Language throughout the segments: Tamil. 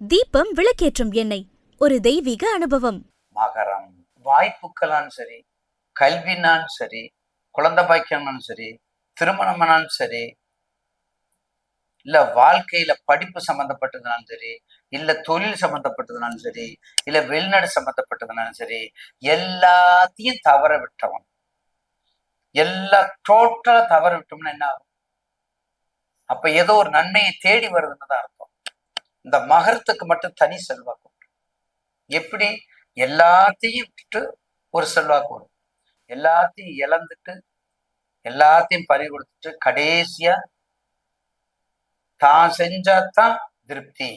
தீபம் விளக்கேற்றும் எண்ணெய், ஒரு தெய்வீக அனுபவம். மகரம் வாய்ப்புக்களாலும் சரி, கல்வினாலும் சரி, குழந்தை பாக்கியம்னாலும் சரி, திருமணம்னாலும் சரி, இல்ல வாழ்க்கையில படிப்பு சம்பந்தப்பட்டதுனாலும் சரி, இல்ல தொழில் சம்பந்தப்பட்டதுனாலும் சரி, இல்ல வெளிநாடு சம்பந்தப்பட்டதுனாலும் சரி, எல்லாத்தையும் தவற விட்டவன். டோட்டலா தவற விட்டோம்னா என்ன ஆகும்? அப்ப ஏதோ ஒரு நன்மையை தேடி வருதுன்னு தான் அர்த்தம். இந்த மகரத்துக்கு மட்டும் தனி செல்வாக்கு. எப்படி? எல்லாத்தையும் விட்டுட்டு ஒரு செல்வாக்கு வரும். எல்லாத்தையும் இழந்துட்டு, எல்லாத்தையும் பறி கொடுத்துட்டு, கடைசியா தான் செஞ்சாதான் திருப்தி,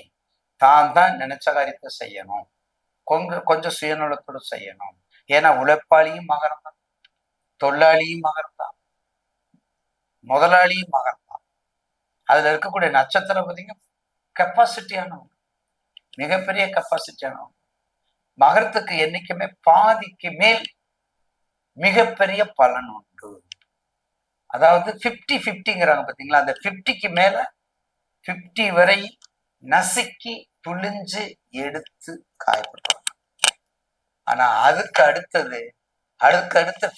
தான் நினைச்ச காரியத்தை செய்யணும், கொஞ்சம் சுயநலத்தோடு செய்யணும். ஏன்னா உழைப்பாளியும் மகரம் தான், தொழிலாளியும் மகரம் தான், முதலாளியும் மகரம் தான். அதுல இருக்கக்கூடிய நட்சத்திரம் பார்த்தீங்கன்னா கெப்பாசிட்டியானவங்க, மிகப்பெரிய கெப்பாசிட்டியானவங்க. மகரத்துக்கு என்னைக்குமே பாதிக்கு மேல் மிகப்பெரிய பலன் உண்டு. அதாவது 50-50ங்கிறாங்க பார்த்தீங்களா, அந்த 50க்கு மேல 50 வரை நசுக்கி புழிஞ்சு எடுத்து காயப்படுறாங்க. ஆனா அதுக்கு அடுத்த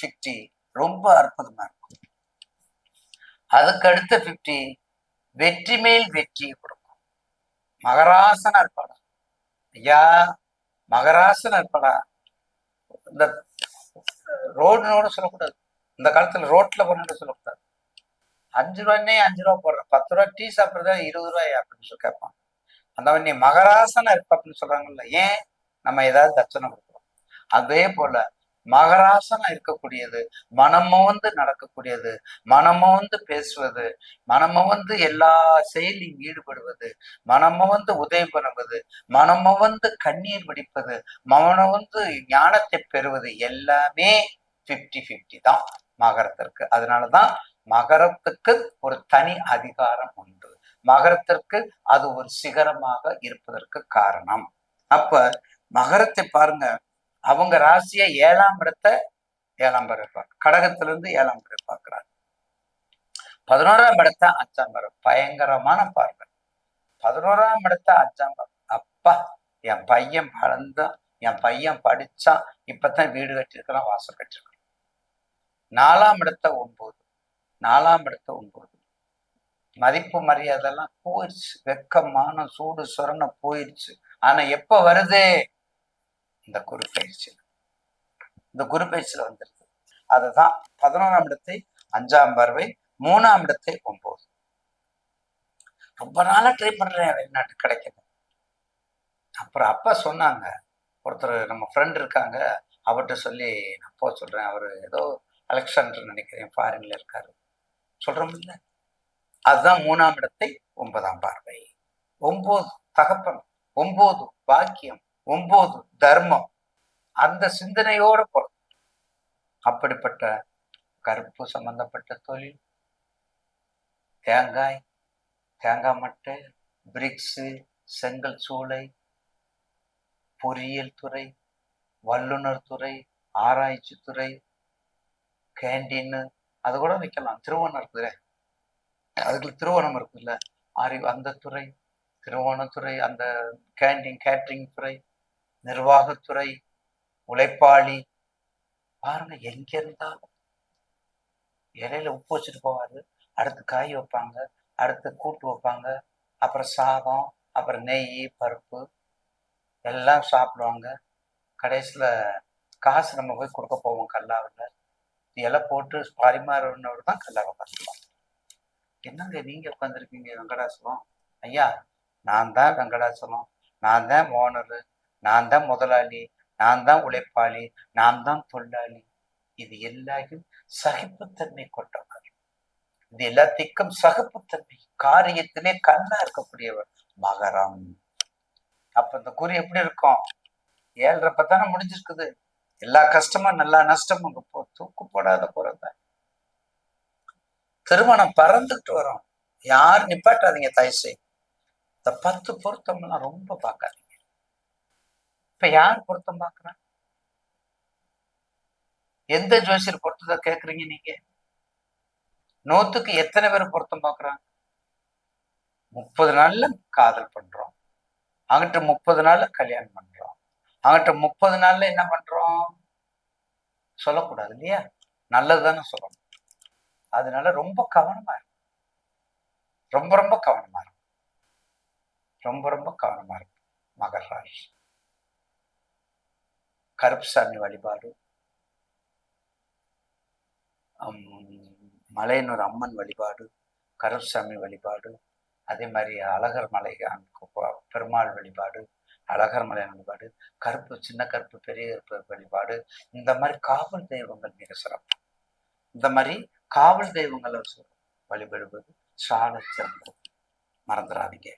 50 ரொம்ப அற்புதமா இருக்கும். அதுக்கு அடுத்த 50 வெற்றி மேல் வெற்றியை கொடுக்கும். மகராசன இருப்பாடா ஐயா, மகராசன இருப்பாடா. இந்த ரோடு சொல்லக்கூடாது, இந்த காலத்துல ரோட்ல போன சொல்லக்கூடாது. 5 ரூபாய்னே 5 ரூபா போடுறேன், 10 ரூபா டீ சாப்பிடுறதா 20 ரூபாய் அப்படின்னு சொல்லி கேட்பான். அந்த நீ மகராசன இருப்ப அப்படின்னு சொல்றாங்கல்ல, ஏன்? நம்ம ஏதாவது தட்சணை கொடுக்குறோம். அதே போல மகராசனம் இருக்கக்கூடியது மனமோந்து நடக்கக்கூடியது, மனமோந்து பேசுவது, மனமோந்து எல்லா செயலிலும் ஈடுபடுவது, மனமோந்து உதவி பண்ணுவது, மனமோந்து கண்ணீர் வடிப்பது, மனமோந்து ஞானத்தை பெறுவது, எல்லாமே 50-50 தான் மகரத்திற்கு. அதனாலதான் மகரத்துக்கு ஒரு தனி அதிகாரம் உண்டு. மகரத்திற்கு அது ஒரு சிகரமாக இருப்பதற்கு காரணம். அப்ப மகரத்தை பாருங்க, அவங்க ராசிய 7ஆம் இடத்தை 7ஆம் பேர் இருப்பாங்க, கடகத்துல இருந்து 7ஆம் பேர் பார்க்கிறாங்க. 11ஆம் இடத்தை 5ஆம் பேர், பயங்கரமான பார்வை. 11ஆம் இடத்தை 5ஆம் பேர், அப்பா என் பையன் வளர்ந்தான், என் பையன் படிச்சான், இப்பதான் வீடு கட்டிருக்கிறான், வாசல் கட்டிருக்கான். 4ஆம் இடத்தை 9, 4ஆம் இடத்தை 9, மதிப்பு மரியாதைலாம் போயிடுச்சு, வெக்கமான சூடு சொரண போயிடுச்சு. ஆனா எப்ப வருது? இந்த குரு பயிற்சி, இந்த குரு பயிற்சியில வந்துருது. அதுதான் 11ஆம் இடத்தை 5ஆம் பார்வை, 3ஆம் இடத்தை 9. ரொம்ப நாளா ட்ரை பண்றேன், வெளிநாட்டு கிடைக்குது. அப்புறம் அப்பா சொன்னாங்க, ஒருத்தர் நம்ம ஃப்ரெண்ட் இருக்காங்க, அவர்கிட்ட சொல்லி நான் போக சொல்றேன், அவரு ஏதோ அலெக்சாண்டர் நினைக்கிறேன், ஃபாரின்ல இருக்காரு, சொல்றோம் இல்ல. அதுதான் 3ஆம் இடத்தை 9ஆம் பார்வை. 9 தகப்பன், 9 பாக்கியம், 9 தர்மம், அந்த சிந்தனையோட போறோம். அப்படிப்பட்ட கருப்பு சம்பந்தப்பட்ட தொழில், தேங்காய், தேங்காய் மட்டை, பிரிக்ஸு, செங்கல் சூளை, பொறியியல் துறை, வல்லுநர் துறை, ஆராய்ச்சி துறை, கேண்டீன், அது கூட வைக்கலாம். திருவோணம் இருக்குல்ல, அதுக்குள்ள திருவோணம் இருக்குல்ல, அந்த துறை, திருவோணத்துறை, அந்த கேண்டீன் கேட்டரிங் துறை, நிர்வாகத்துறை, உழைப்பாளி, பாருங்க எங்க இருந்தாலும். இலையில உப்பு வச்சுட்டு போவாரு, அடுத்து காய் வைப்பாங்க, அடுத்து கூட்டு வைப்பாங்க, அப்புறம் சாதம், அப்புறம் நெய், பருப்பு எல்லாம் சாப்பிடுவாங்க. கடைசியில காசு நம்ம போய் கொடுக்க போவோம் கல்லாவில், இலை போட்டு பரிமாறவர் தான் கல்லாவை உட்காந்துருவாங்க. என்னங்க நீங்க உட்காந்துருக்கீங்க வெங்கடாசலம்? ஐயா, நான் தான் வெங்கடாசலம், நான் தான் ஓனரு, நான் தான் முதலாளி, நான் தான் உழைப்பாளி, நான் தான் தொழிலாளி. இது எல்லாரும் சகிப்புத்தன்மை கொண்டவர். இது எல்லாத்துக்கும் சகிப்புத்தன்மை, காரியத்திலே கண்ணா இருக்கக்கூடியவர் மகரம். அப்ப இந்த குறி எப்படி இருக்கும்? 7:30 தானே முடிஞ்சிருக்குது, எல்லா கஷ்டமும் நல்லா நஷ்டமும் தூக்கு போடாத போறத. திருமணம் பறந்துட்டு வரும், யார் நிப்பாட்டாதீங்க தயசை. இந்த 10 பொருத்தம் எல்லாம் ரொம்ப பார்க்காதீங்க. இப்ப யார் பொருத்தம் பார்க்கறாங்க? எந்த ஜோசியர் பொருத்தத்தை கேட்குறீங்க நீங்க? 100க்கு எத்தனை பேர் பொருத்தம் பார்க்குறாங்க? 30 நாள்ல காதல் பண்றோம், அங்கிட்ட 30 நாள்ல கல்யாணம் பண்றோம். அங்கிட்ட 30 நாள்ல என்ன பண்றோம்? சொல்லக்கூடாது இல்லையா? நல்லதுதானே சொல்லணும். அதனால ரொம்ப கவனமா இருக்கும். ரொம்ப ரொம்ப கவனமா இருக்கும். ரொம்ப ரொம்ப கவனமா இருக்கும். மகர ராசி. கருப்புசாமி வழிபாடு, மலையனூர் அம்மன் வழிபாடு, கருப்புசாமி வழிபாடு, அதே மாதிரி அழகர் மலை பெருமாள் வழிபாடு, அழகர் மலை வழிபாடு, கருப்பு சின்ன கருப்பு பெரிய கருப்பு வழிபாடு, இந்த மாதிரி காவல் தெய்வங்கள் மிக சிறப்பு. இந்த மாதிரி காவல் தெய்வங்களை வழிபடுவது சால சிறந்தது. மறந்துடாதீங்க.